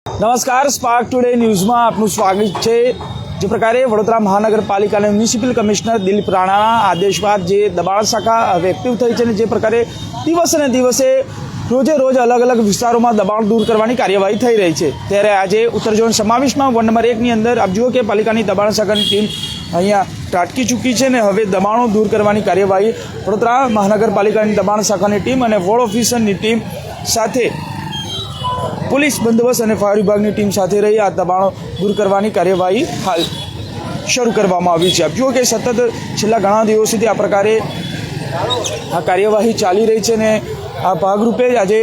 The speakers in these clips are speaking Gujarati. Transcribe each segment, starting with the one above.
નમસ્કાર, સ્પાર્ક ટુડે ન્યૂઝમાં આપનું સ્વાગત છે। જે પ્રકારે વડોદરા મહાનગરપાલિકાના મ્યુનિસિપલ કમિશનર દિલીપ રાણાના આદેશ બાદ જે દબાણ શાખા હવે એક્ટિવ થઈ છે અને જે પ્રકારે દિવસે દિવસે રોજ અલગ અલગ વિસ્તારોમાં દબાણ દૂર કરવાની કાર્યવાહી થઈ રહી છે, ત્યારે આજે ઉત્તર ઝોન સમાવેશમાં વોર્ડ નંબર 1ની અંદર આપ જુઓ કે પાલિકાની દબાણ શાખાની ટીમ અહીંયા ત્રાટકી ચૂકી છે અને હવે દબાણો દૂર કરવાની કાર્યવાહી વડોદરા મહાનગરપાલિકાની દબાણ શાખાની ટીમ અને વોર્ડ ઓફિસરની ટીમ સાથે પોલીસ બંદોબસ્ત અને ફાયર વિભાગની ટીમ સાથે રહી આ દબાણો દૂર કરવાની કાર્યવાહી હાલ શરૂ કરવામાં આવી છે। આપ જુઓ કે સતત છેલ્લા ઘણા દિવસોથી આ પ્રકારે આ કાર્યવાહી ચાલી રહી છે અને આ ભાગરૂપે આજે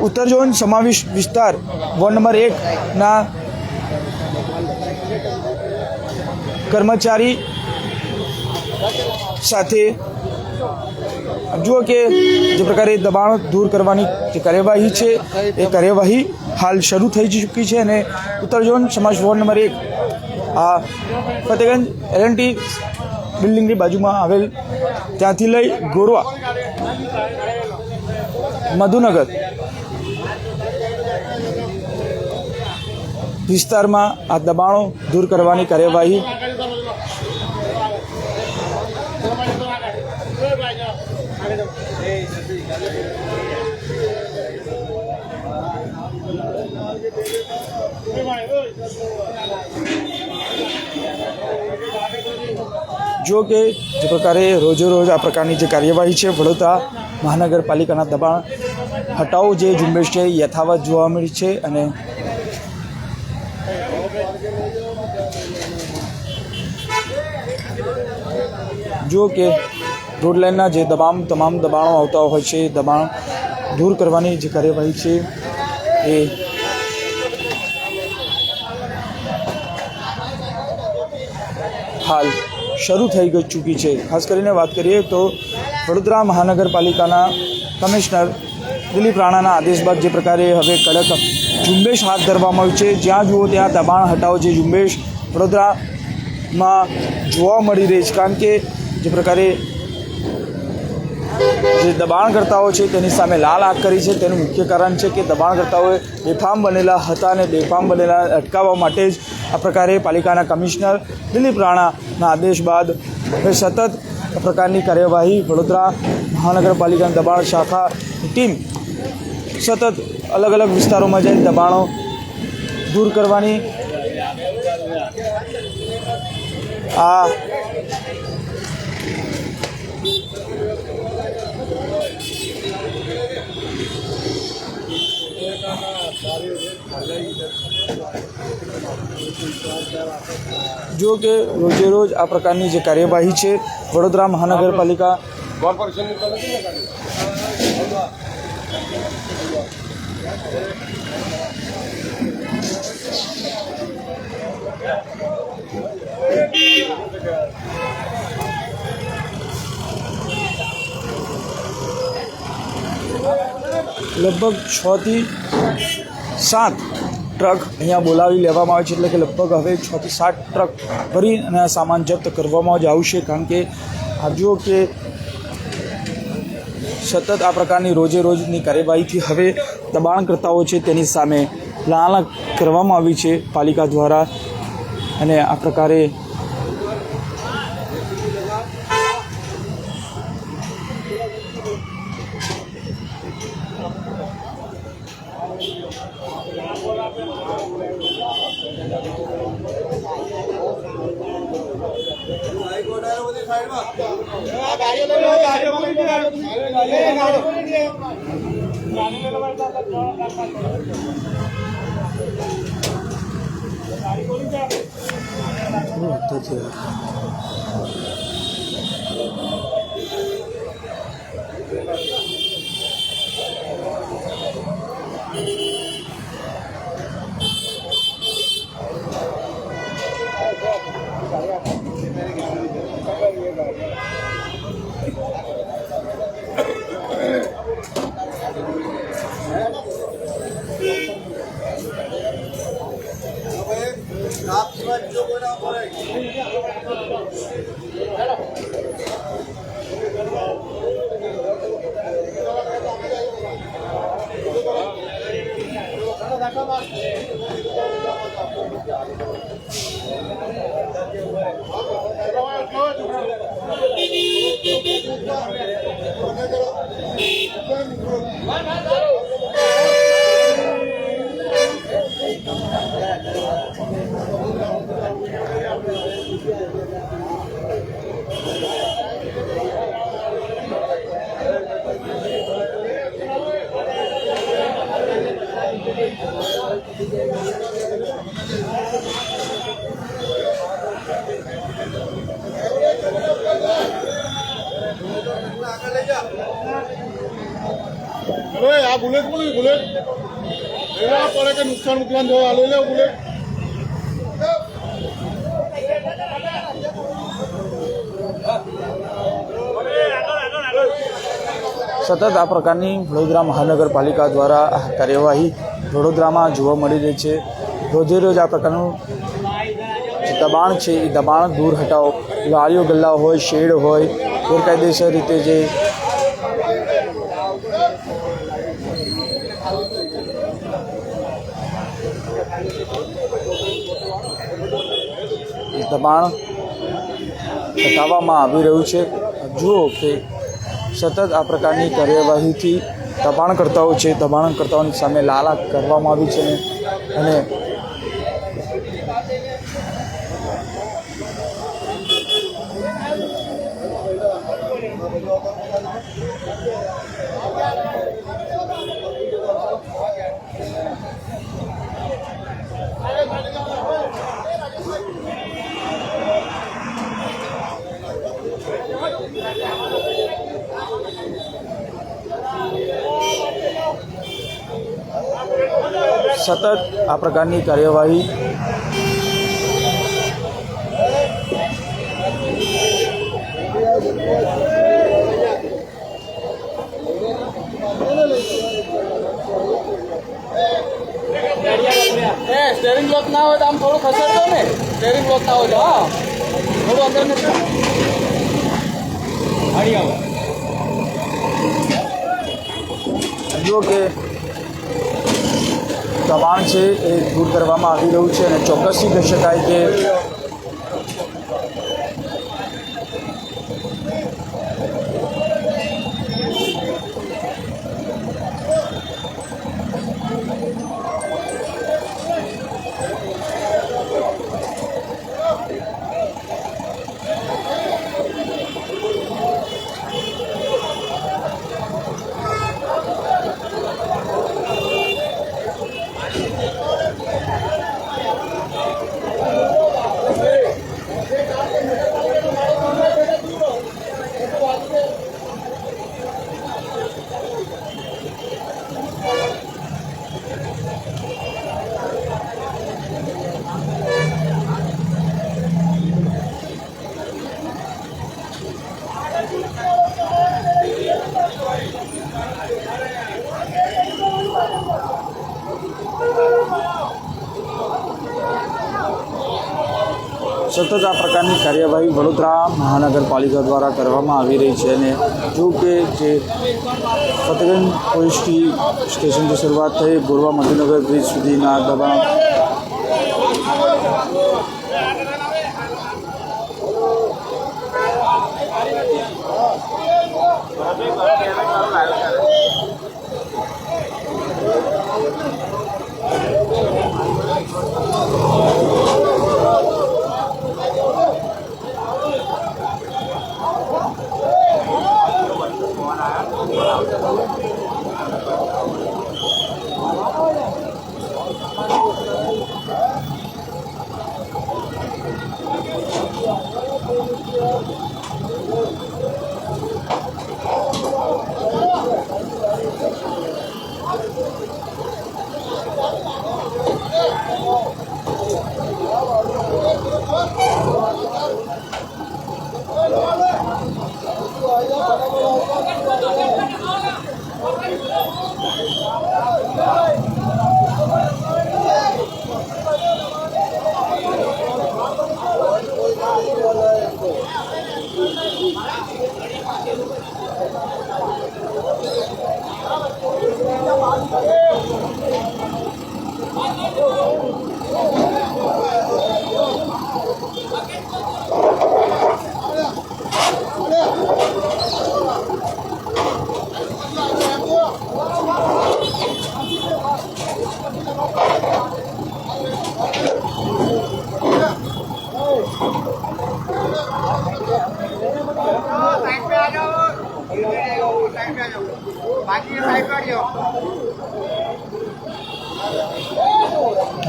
ઉત્તર ઝોન સમાવેશ વિસ્તાર વોર્ડ નંબર 1ના કર્મચારી સાથે આપ જુઓ કે જે પ્રકારે દબાણ દૂર કરવાની જે કાર્યવાહી છે એ કાર્યવાહી હાલ શરૂ થઈ ચૂકી છે અને ઉત્તર ઝોન સમાજ વોર્ડ નંબર 1 આ ફતેગંજ L&T બિલ્ડિંગની બાજુમાં આવેલ ત્યાંથી લઈ ગોરવા મધુનગર વિસ્તારમાં આ દબાણો દૂર કરવાની કાર્યવાહી જો કે જે પ્રકારે રોજ આ પ્રકારની જે કાર્યવાહી છે વડોદરા મહાનગરપાલિકાના દબાણ હટાવો જે ઝુંબેશ છે યથાવત જોવા મળી છે અને જો કે રોડ લાઇનના જે તમામ દબાણો આવતા હોય છે દબાણ દૂર કરવાની જે કાર્યવાહી છે એ હાલ શરૂ થઈ ચૂકી છે। ખાસ કરીને વાત કરીએ તો વડોદરા મહાનગરપાલિકાના કમિશનર દિલીપ રાણાના આદેશ બાદ જે પ્રકારે હવે કડક ઝુંબેશ હાથ ધરવામાં આવ્યું છે, જ્યાં જુઓ ત્યાં દબાણ હટાવો જે ઝુંબેશ વડોદરામાં જોવા મળી રહી છે, કારણ કે જે પ્રકારે જે દબાણકર્તાઓ છે તેની સામે લાલ આંખ કરી છે તેનું મુખ્ય કારણ છે કે દબાણકર્તાઓએ બેફામ બનેલા હતા અને બેફામ બનેલા અટકાવવા માટે જ આ પ્રકારે પાલિકાના કમિશનર દિલીપ રાણાના આદેશ બાદ હવે સતત આ પ્રકારની કાર્યવાહી વડોદરા મહાનગરપાલિકાની દબાણ શાખાની ટીમ સતત અલગ વિસ્તારોમાં જઈને દબાણો દૂર કરવાની આ જો કે રોજ આ પ્રકારની જે કાર્યવાહી છે વડોદરા મહાનગરપાલિકા લગભગ 6 થી 7 ટ્રક અહીંયા બોલાવી લેવામાં આવે છે, એટલે કે લગભગ હવે 6 થી 7 ટ્રક ભરી અને આ સામાન જપ્ત કરવામાં જ આવશે, કારણ કે આપ જુઓ કે સતત આ પ્રકારની રોજની કાર્યવાહીથી હવે દબાણકર્તાઓ છે તેની સામે લાલ કરવામાં આવી છે પાલિકા દ્વારા અને આ પ્રકારે આ બુલેટ બોલી બુલેટ લેવા પડે કે નુકસાન નુકસાન થયો આ લઈ લે બુલેટ સતત આ પ્રકારની વડોદરા મહાનગરપાલિકા દ્વારા કાર્યવાહી વડોદરામાં જોવા મળી રહી છે. રોજે રોજ આ પ્રકારનું જે દબાણ છે એ દબાણ દૂર હટાવો. લારીઓ ગલ્લા હોય, શેડ હોય, ગેરકાયદેસર રીતે જે દબાણ હટાવવામાં આવી રહ્યું છે. જુઓ કે સતત આ પ્રકારની કાર્યવાહીથી દબાણકર્તાઓ છે, દબાણકર્તાઓની સામે લાલા કરવામાં આવી છે અને સતત આ પ્રકારની કાર્યવાહી સ્ટેરિંગ લોક ના હોય તો આમ થોડું ખસેડતો ને સ્ટેરિંગ લોક ના હોય તો હા થોડું અંદર ને જો કે દબાણ છે એ દૂર કરવામાં આવી રહ્યું છે અને ચોક્કસથી કહી શકાય કે સતત આ પ્રકારની કાર્યવાહી વડોદરા મહાનગરપાલિકા દ્વારા કરવામાં આવી રહી છે અને જો કે જે ફતેગંજ પોલીસ સ્ટેશનથી શરૂઆત થઈ ગોરવા મધુનગર બ્રિજ સુધીના દબાણ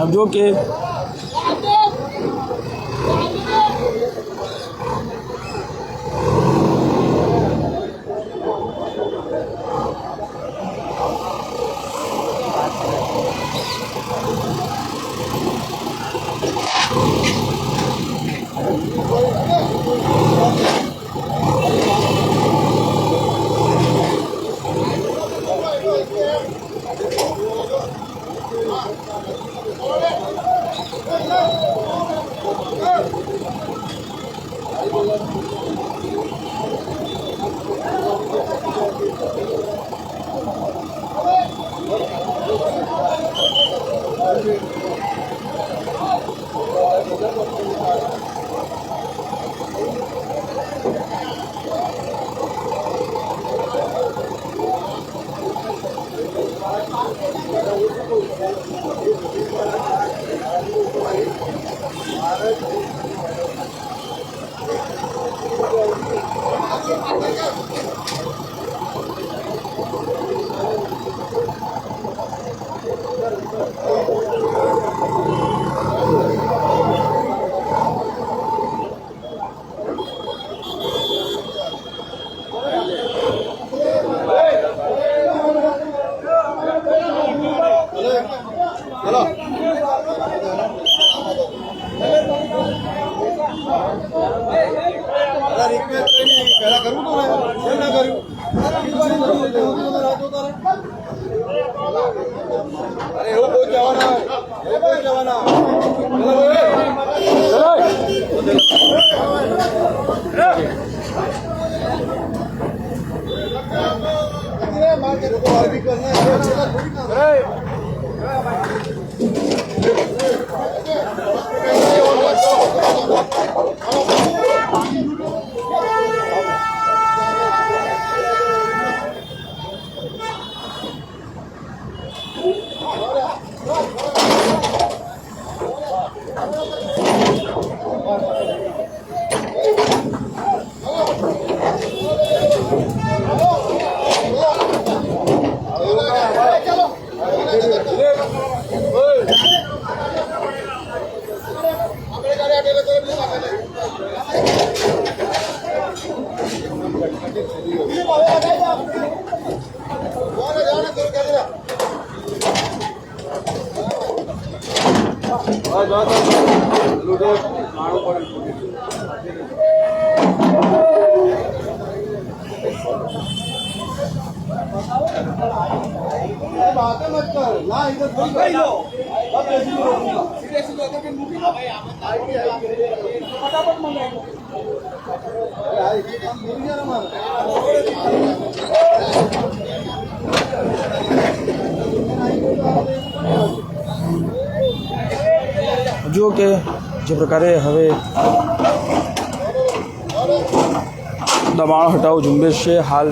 જો કે જો કે જે પ્રકારે હવે દબાણ હટાવો ઝુંબેશ છે હાલ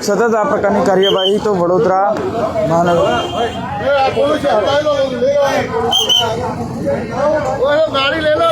સતત આ પ્રકારની કાર્યવાહી તો વડોદરા મહાનગર ગાડી લે લો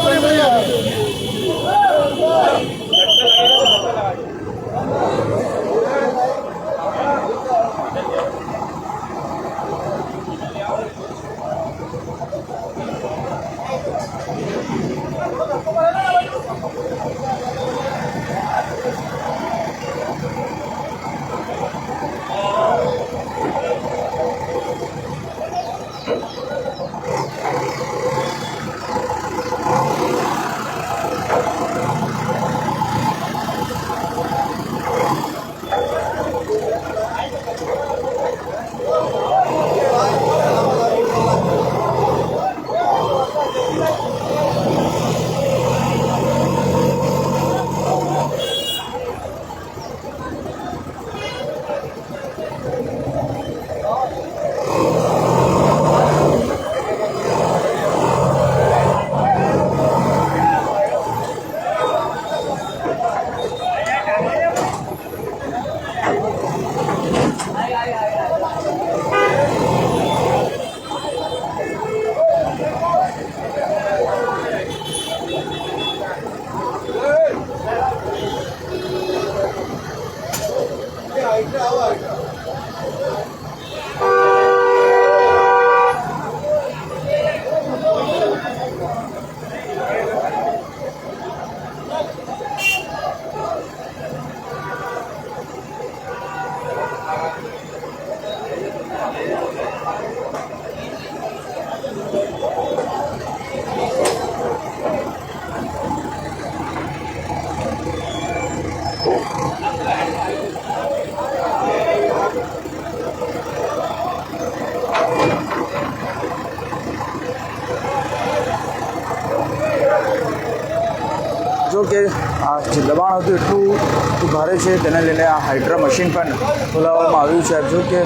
જો કે આ જે દબાણ હતું એટલું ભારે છે તેને લઈને આ હાઇડ્રા મશીન પણ બોલાવવામાં આવ્યું છે. જો કે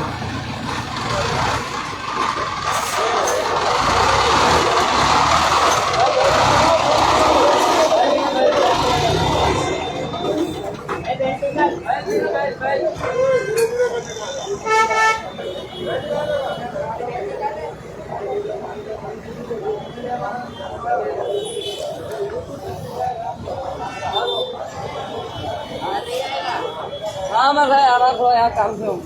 हाँ मैं गया आ रहा थोड़ा यहाँ काम से हूँ.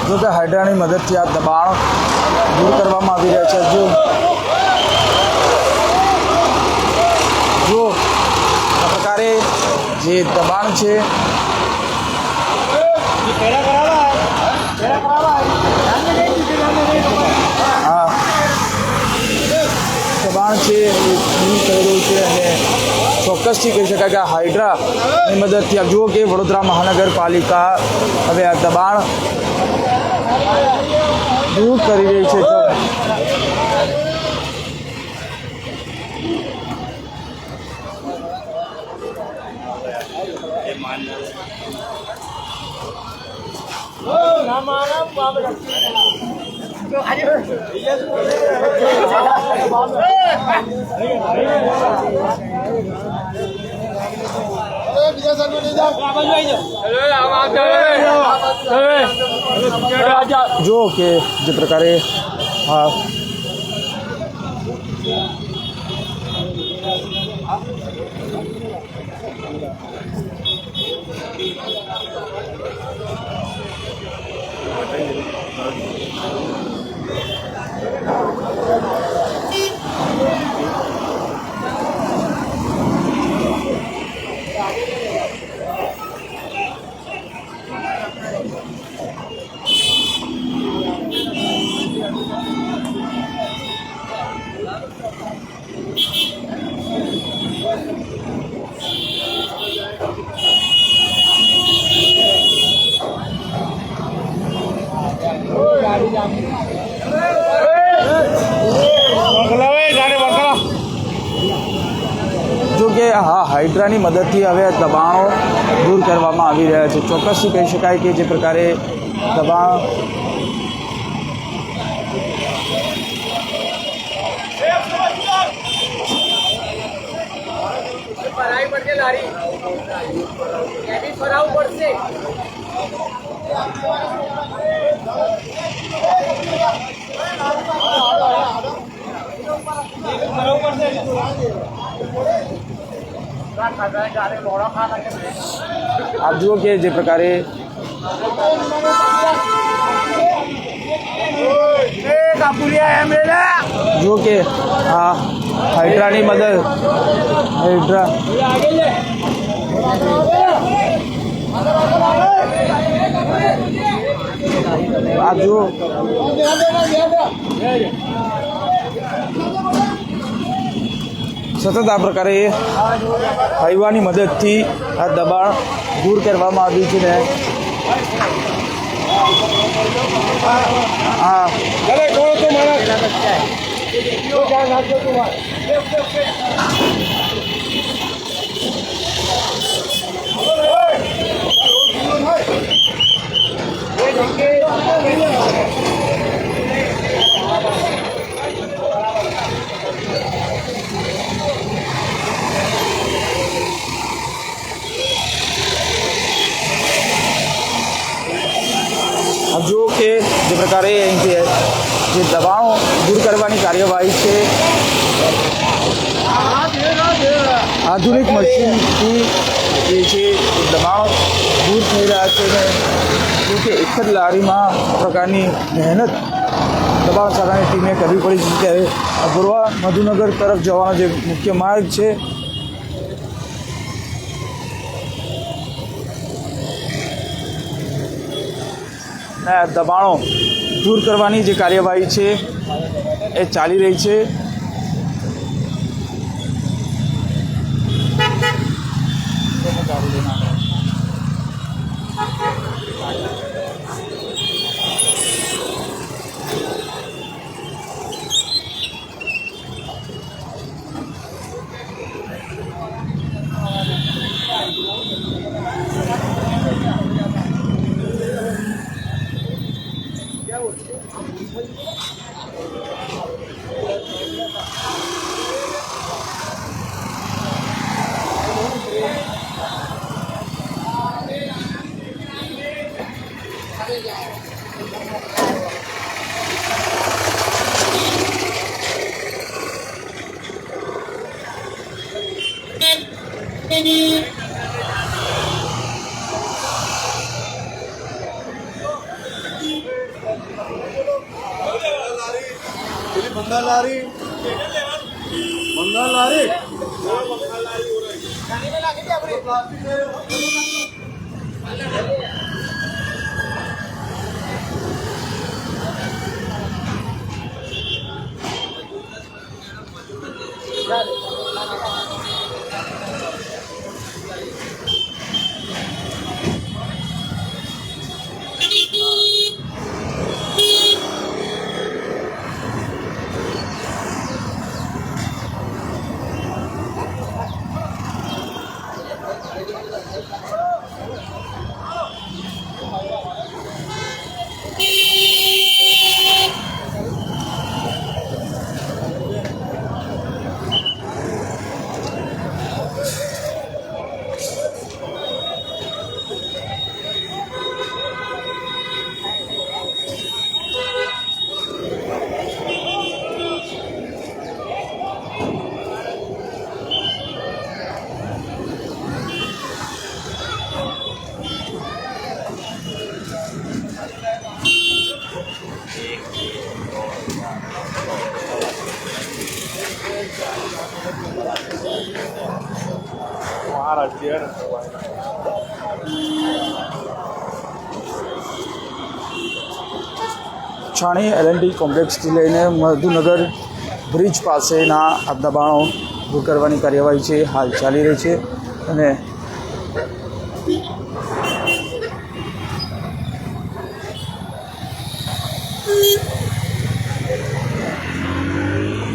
જો કે હાઇડ્રાની મદદથી આ દબાણ દૂર કરવામાં આવી રહ્યા છે. જો આ પ્રકારે જે દબાણ છે આ દબાણ છે એ દૂર થઈ રહ્યું છે અને ચોક્કસથી કહી શકાય કે આ હાઇડ્રાની મદદથી આપ જુઓ કે વડોદરા મહાનગરપાલિકા હવે આ દબાણ દૂર કરી રહી છે. બીજા સાઈડ લઈ જાઓ. જો કે જે પ્રકારે આ જો કે હા હાઇડ્રાની મદદથી હવે દબાણો દૂર કરવામાં આવી રહ્યા છે. ચોક્કસથી કહી શકાય કે જે પ્રકારે દબાણ આપ જુઓ કે જે પ્રકારે જુઓ કે આ હાઇડ્રાની મદદ હાઇડ્રા આપ જુઓ સતત આ પ્રકારે હાઈવાની મદદથી આ દબાણ દૂર કરવામાં આવ્યું છે ને આ આપ જુઓ કે જે પ્રકારે અહીંથી જે દબાણો દૂર કરવાની કાર્યવાહી છે આધુનિક મશીનથી જે છે દબાણો દૂર થઈ રહ્યા છે ને જો કે એક જ લારીમાં આ પ્રકારની મહેનત દબાણ શાખાની ટીમે કરવી પડી છે ત્યારે ગોરવા મધુનગર તરફ જવાનો જે મુખ્ય માર્ગ છે દબાણો દૂર કરવાની જે કાર્યવાહી છે એ ચાલી રહી છે બંગાળ લારી બંગાળ લારી છાણી એલએનડી કોમ્પ્લેક્સથી લઈને મધુનગર બ્રિજ પાસેના આ દબાણો દૂર કરવાની કાર્યવાહી છે હાલ ચાલી રહી છે અને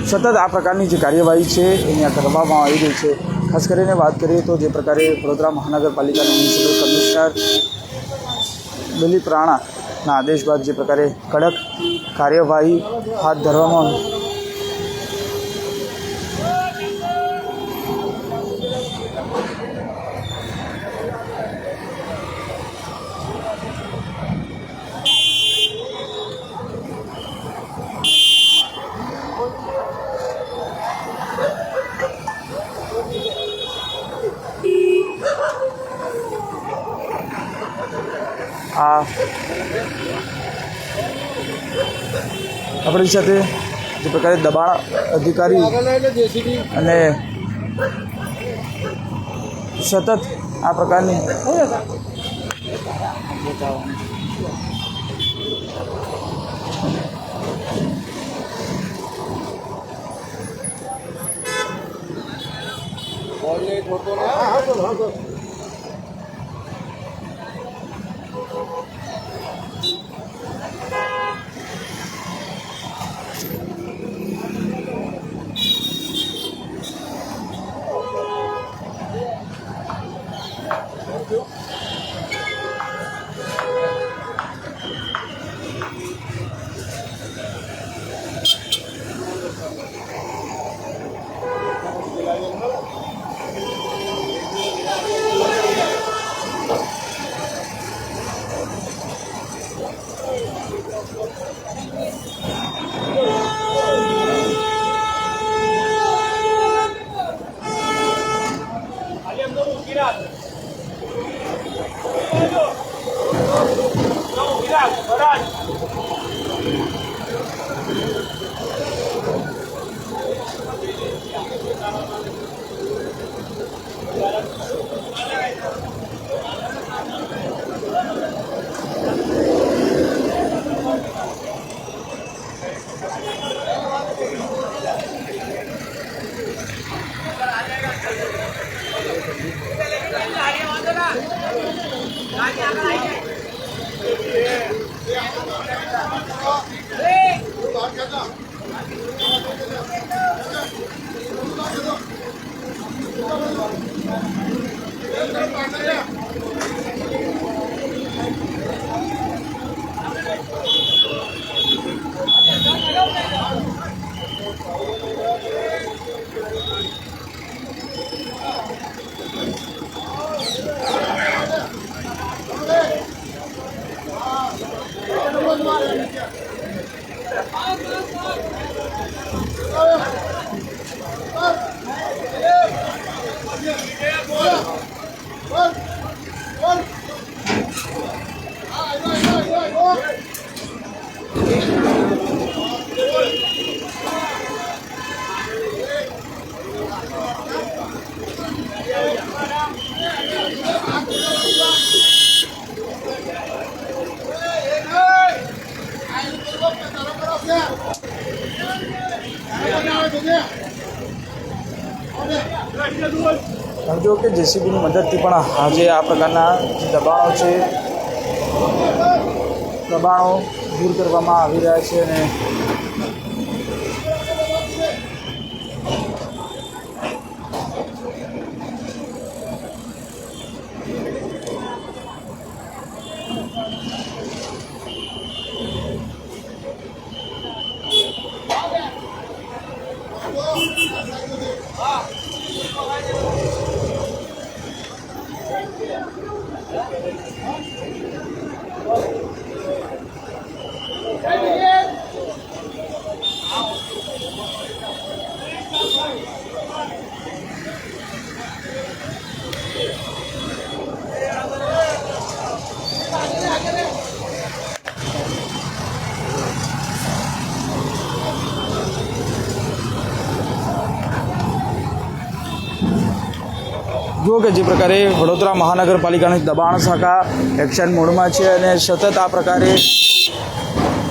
સતત આ પ્રકારની જે કાર્યવાહી છે અહીંયા કરવામાં આવી રહી છે ખાસ કરીને વાત કરીએ તો જે પ્રકારે વડોદરા મહાનગરપાલિકાના મ્યુનિસિપલ કમિશનર દિલીપ રાણાના આદેશ બાદ જે પ્રકારે કડક કાર્યવાહી હાથ ધરવામાં આપણી સાથે જે પ્રકારે દબાણ અધિકારી અને સતત આ પ્રકારની જો કે જેસીબીની મદદથી પણ આજે આ પ્રકારના જે દબાણો છે દબાણો દૂર કરવામાં આવી રહ્યા છે અને જુઓ કે જે પ્રકારે વડોદરા મહાનગરપાલિકાની દબાણ શાખા એક્શન મોડમાં છે અને સતત આ પ્રકારે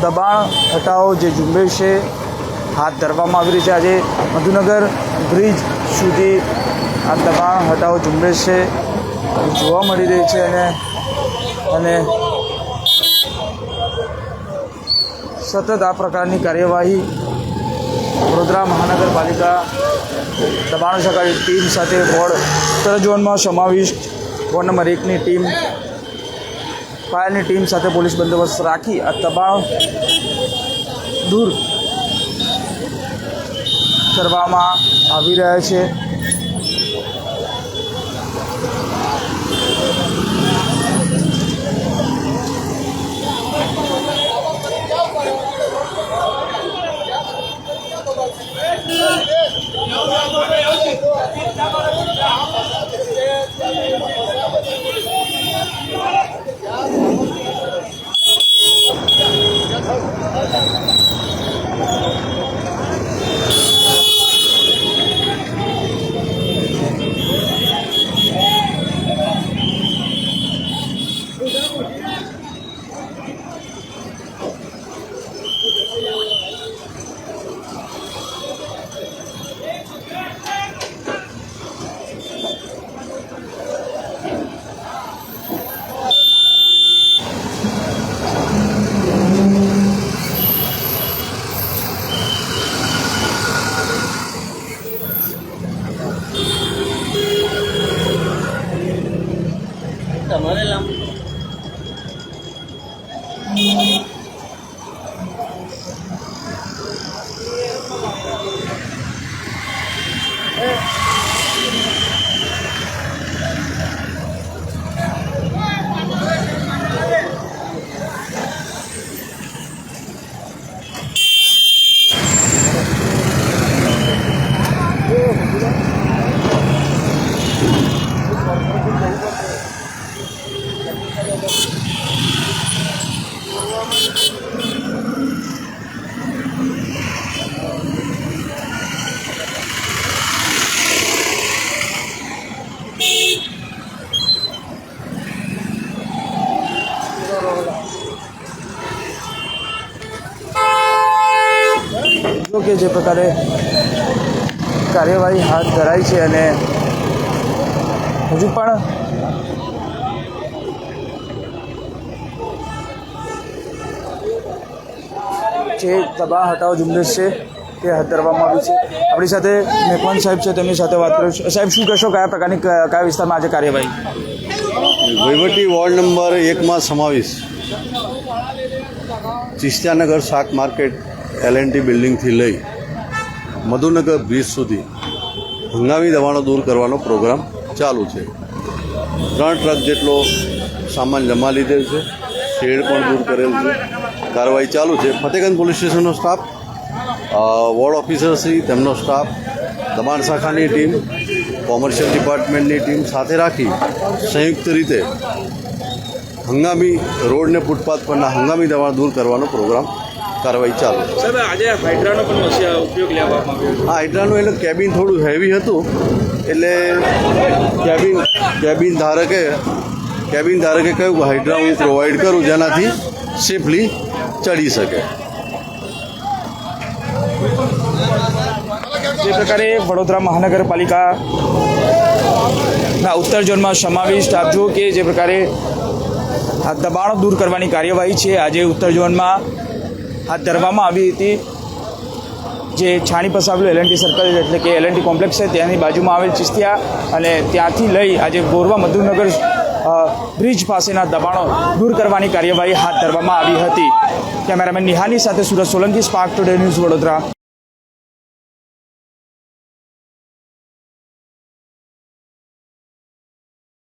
દબાણ હટાવો જે ઝુંબેશ છે હાથ ધરવામાં આવી રહી છે. આજે મધુનગર બ્રિજ સુધી આ દબાણ હટાવો ઝુંબેશ છે જોવા મળી રહી છે અને સતત આ પ્રકારની કાર્યવાહી વડોદરા મહાનગરપાલિકા દબાણ શાખાની ટીમ સાથે વોર્ડ ઉત્તર ઝોનમાં સમાવિષ્ટ વોર્ડ નંબર 1ની ટીમ ફાયરની ટીમ સાથે પોલીસ બંદોબસ્ત રાખી આ દબાણ દૂર કરવામાં આવી રહ્યા છે. જો કે જે પ્રકારે કાર્યવાહી હાથ ધરાઈ છે અને હજુ પણ જે દબાણ હટાવો ઝુંબેશ છે તે હાથ ધરવામાં આવી છે. આપણી સાથે મેકવાન સાહેબ છે, તેમની સાથે વાત કરીશું. સાહેબ, શું કહેશો, કયા પ્રકારની કયા વિસ્તારમાં આજે કાર્યવાહી? વહીવટી વોર્ડ નંબર 1માં સમાવેશ ચિસ્તિયાનગર શાક માર્કેટ L&T બિલ્ડિંગથી લઈ મધુનગર બ્રિજ સુધી હંગામી દબાણો દૂર કરવાનો પ્રોગ્રામ ચાલુ છે. 3 ટ્રક જેટલો સામાન જમા લીધેલ છે, શેડ પણ દૂર કરેલ છે. કાર્યવાહી ચાલુ છે. ફતેગંજ પોલીસ સ્ટેશનનો સ્ટાફ, વોર્ડ ઓફિસરશ્રી, તેમનો સ્ટાફ, દબાણ શાખાની ટીમ, કોમર્શિયલ ડિપાર્ટમેન્ટની ટીમ સાથે રાખી સંયુક્ત રીતે હંગામી રોડને ફૂટપાથ પરના હંગામી દબાણ દૂર કરવાનો પ્રોગ્રામ કાર્યવાહી ચાલુ છે. સાહેબ, આજે હાઇડ્રાનો પણ ઉપયોગ લેવામાં આવ્યો. હા, હાઇડ્રાનું એટલે કેબિન થોડું હેવી હતું, એટલે કેબિન ધારકે કહ્યું કે હાઇડ્રા હું પ્રોવાઈડ કરું જેનાથી સેફલી ચડી શકે. જે પ્રકારે વડોદરા મહાનગરપાલિકાના ઉત્તર ઝોનમાં સમાવિષ્ટ આપ જુઓ કે જે પ્રકારે આ દબાણો દૂર કરવાની કાર્યવાહી છે આજે ઉત્તર ઝોનમાં હાથ ધરવામાં આવી હતી. જે છાણી પાસે આવેલું L&T સર્કલ એટલે કે L&T કોમ્પ્લેક્સ છે તેની બાજુમાં આવેલ ચિસ્તિયા અને ત્યાંથી લઈ આજે ગોરવા મધુનગર બ્રિજ પાસેના દબાણો દૂર કરવાની કાર્યવાહી હાથ ધરવામાં આવી હતી. કેમેરામેન નિહાની સાથે Surat Solanki, spark today news, Vadodara.